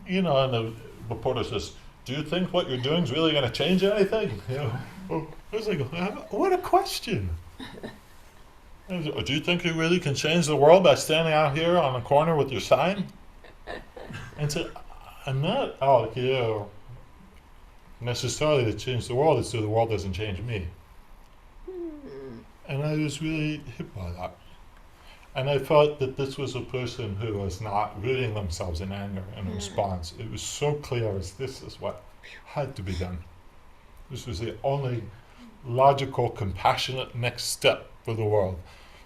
You know, and the reporter says, "Do you think what you're doing is really going to change anything?" You know, I was like, what a question. Do you think you really can change the world by standing out here on the corner with your sign? And so, I'm not out here necessarily to change the world, it's so the world doesn't change me. And I was really hit by that. And I thought that this was a person who was not rooting themselves in anger in response. It was so clear as this is what had to be done. This was the only logical, compassionate next step for the world,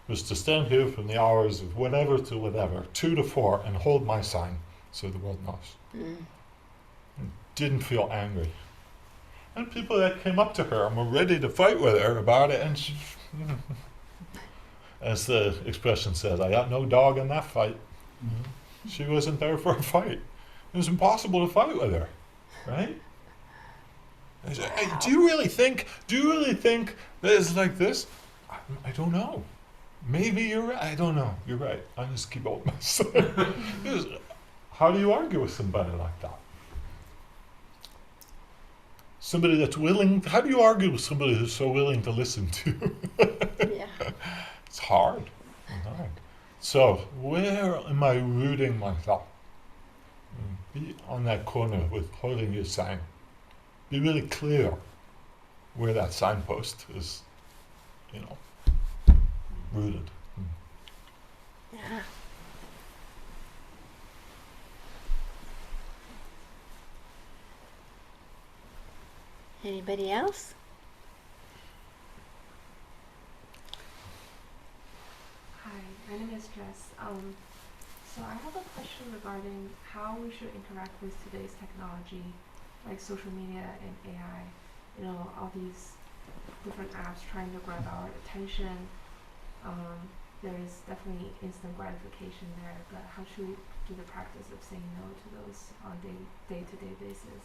was to stand here from the hours of whatever to whatever, 2 to 4, and hold my sign so the world knows. And didn't feel angry. And people that came up to her and were ready to fight with her about it, and she, as the expression says, I got no dog in that fight. She wasn't there for a fight. It was impossible to fight with her, right? I said, hey, do you really think that it's like this? I don't know. Maybe you're right. I don't know. You're right. I just keep holding my sign. How do you argue with somebody like that? Somebody that's willing, how do you argue with somebody who's so willing to listen to you? Yeah. It's hard. So, where am I rooting myself? Be on that corner with holding your sign. Be really clear where that signpost is, you know, rooted. Yeah. Anybody else? Hi, my name is Jess. So I have a question regarding how we should interact with today's technology, like social media and AI. You know, all these different apps trying to grab our attention. There is definitely instant gratification there, but how should we do the practice of saying no to those on day-to-day basis?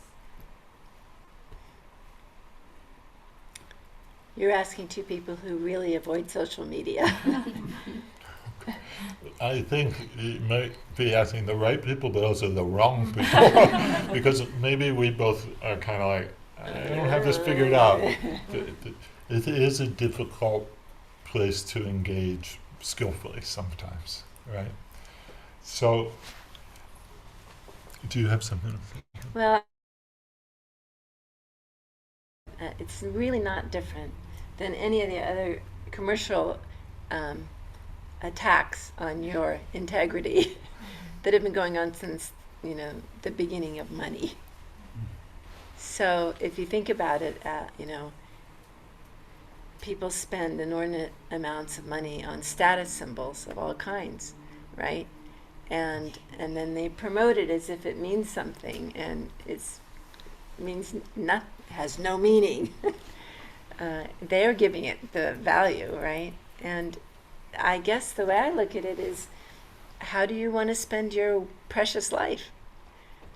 You're asking two people who really avoid social media. I think you might be asking the right people, but also the wrong people. Because maybe we both are kind of like, I don't have this figured out. It is a difficult place to engage skillfully sometimes, right? So, do you have something? Well, it's really not different than any of the other commercial attacks on your integrity that have been going on since, you know, the beginning of money. So if you think about it, you know, people spend inordinate amounts of money on status symbols of all kinds, right? And then they promote it as if it means something, and has no meaning. They're giving it the value, right? And I guess the way I look at it is, how do you want to spend your precious life?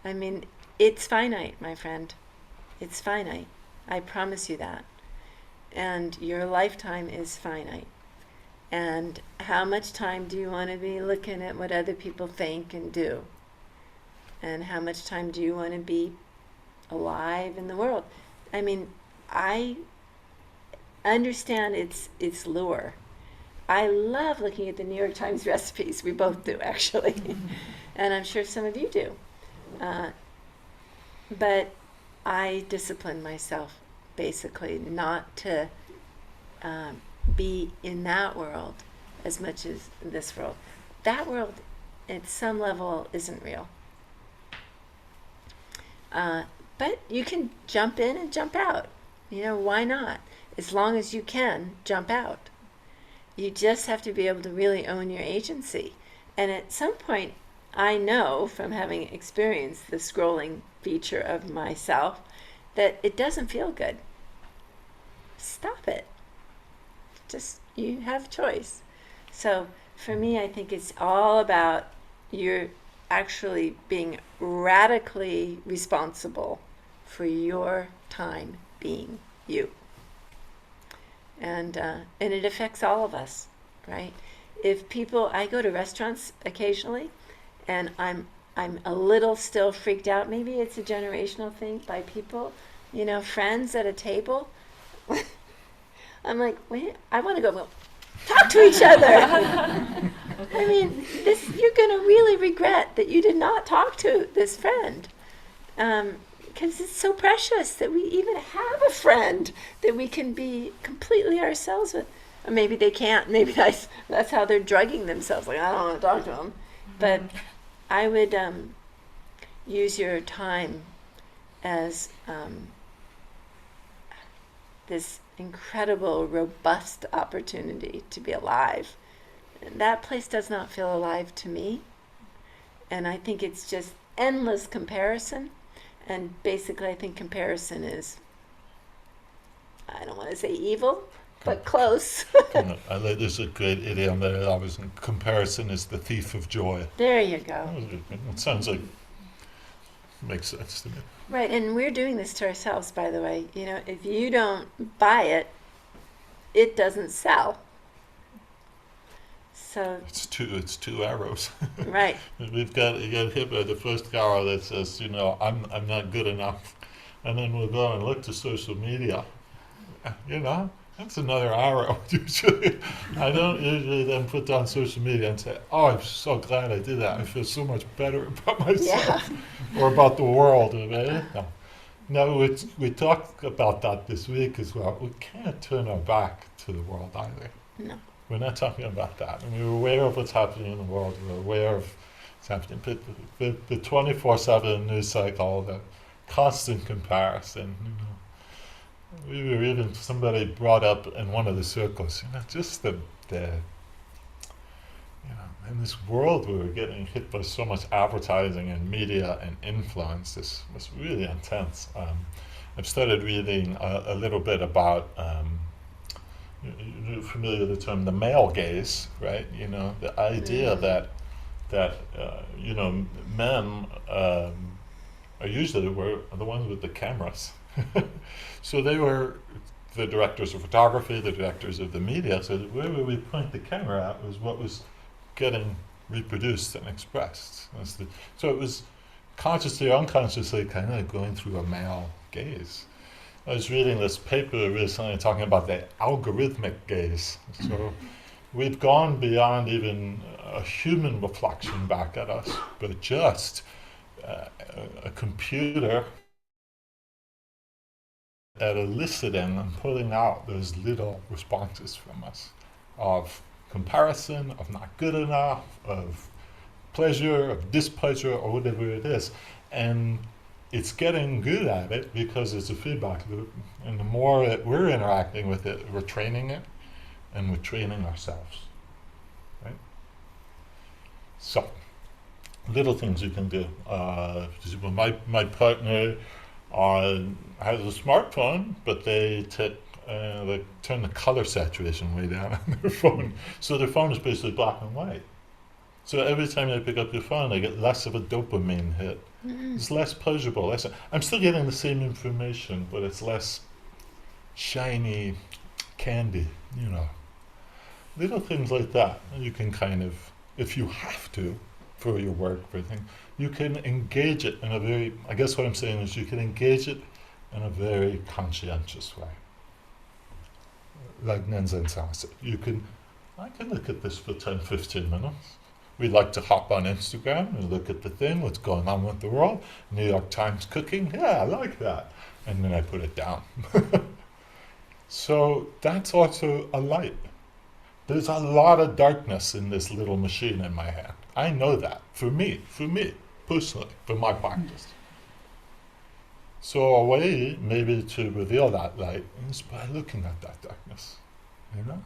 I mean, it's finite, my friend. It's finite. I promise you that. And your lifetime is finite. And how much time do you want to be looking at what other people think and do? And how much time do you want to be alive in the world? I mean, I understand its lure, I love looking at the New York Times recipes. We both do, actually. And I'm sure some of you do. But I discipline myself, basically, not to be in that world as much as this world. That world, at some level, isn't real. But you can jump in and jump out. Why not? As long as you can, jump out. You just have to be able to really own your agency. And at some point, I know from having experienced the scrolling feature of myself that it doesn't feel good. Stop it. Just, you have choice. So for me, I think it's all about you're actually being radically responsible for your time being you. And it affects all of us, right? If people, I go to restaurants occasionally, and I'm a little still freaked out. Maybe it's a generational thing by people, friends at a table. I'm like, wait, I want to go talk to each other. I mean, you're going to really regret that you did not talk to this friend. Because it's so precious that we even have a friend that we can be completely ourselves with. Or maybe they can't. Maybe that's how they're drugging themselves. Like, I don't want to talk to them. But I would use your time as this incredible, robust opportunity to be alive. That place does not feel alive to me. And I think it's just endless comparison. And basically, I think comparison is, I don't want to say evil, but close. There's a great idiom that I was in. Comparison is the thief of joy. There you go. It sounds like, makes sense to me. Right, and we're doing this to ourselves, by the way. If you don't buy it, it doesn't sell. So it's two arrows. Right. You get hit by the first arrow that says, I'm not good enough, and then we'll go and look to social media. That's another arrow. Usually, I don't usually then put down social media and say, "Oh, I'm so glad I did that. I feel so much better about myself or about the world." No, we talked about that this week as well. We can't turn our back to the world either. No. We're not talking about that. And we're aware of what's happening in the world. We're aware of what's happening. But the 24/7 news cycle, the constant comparison. We were even, somebody brought up in one of the circles, just the in this world where we're getting hit by so much advertising and media and influence, this was really intense. I've started reading a little bit about you're familiar with the term the male gaze, right? The idea that men are usually the ones with the cameras. So they were the directors of photography, the directors of the media. So wherever we point the camera at was what was getting reproduced and expressed. So it was consciously or unconsciously kind of going through a male gaze. I was reading this paper recently talking about the algorithmic gaze. So we've gone beyond even a human reflection back at us, but just a computer at eliciting and pulling out those little responses from us of comparison, of not good enough, of pleasure, of displeasure, or whatever it is. And it's getting good at it because it's a feedback loop. And the more that we're interacting with it, we're training it, and we're training ourselves. Right? So, little things you can do. My partner has a smartphone, but they turn the color saturation way down on their phone. So their phone is basically black and white. So every time they pick up your phone, they get less of a dopamine hit. It's less pleasurable. I'm still getting the same information, but it's less shiny candy, Little things like that. You can kind of, if you have to, for your work, for everything, you can engage it in a very, I guess what I'm saying is you can engage it in a very conscientious way. Like Nenzen says, you can I can look at this for 10, 15 minutes. We like to hop on Instagram and look at the thing, what's going on with the world. New York Times cooking, yeah, I like that. And then I put it down. So that's also a light. There's a lot of darkness in this little machine in my hand. I know that, for me, personally, for my practice. So a way maybe to reveal that light is by looking at that darkness, you know?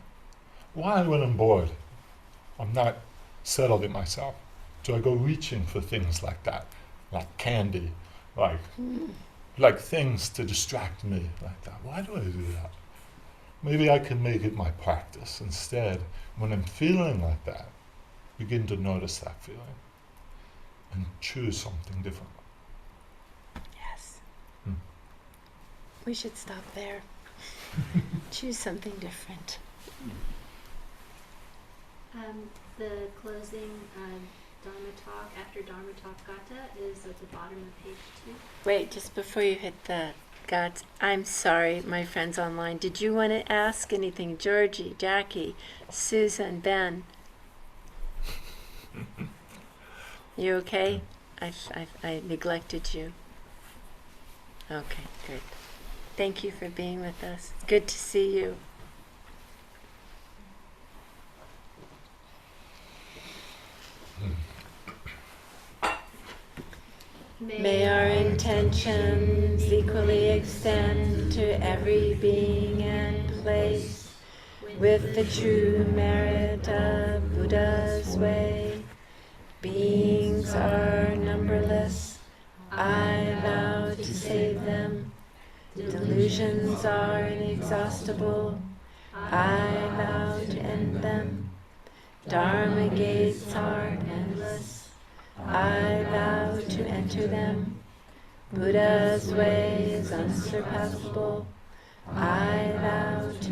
Why, when I'm bored, I'm not settled in myself? So I go reaching for things like that, like candy, like things to distract me like that. Why do I do that? Maybe I can make it my practice. Instead, when I'm feeling like that, begin to notice that feeling and choose something different. Yes. Hmm. We should stop there. Choose something different. The closing Dharma talk after Dharma talk Gata is at the bottom of page 2. Wait, just before you hit the gods, I'm sorry, my friends online. Did you want to ask anything? Georgie, Jackie, Susan, Ben? You okay? I neglected you. Okay, good. Thank you for being with us. Good to see you. May our intentions equally extend to every being and place with the true merit of Buddha's way. Beings are numberless, I vow to save them. Delusions are inexhaustible, I vow to end them. Dharma gates are endless, I vow to enter them. Buddha's way is unsurpassable, I vow to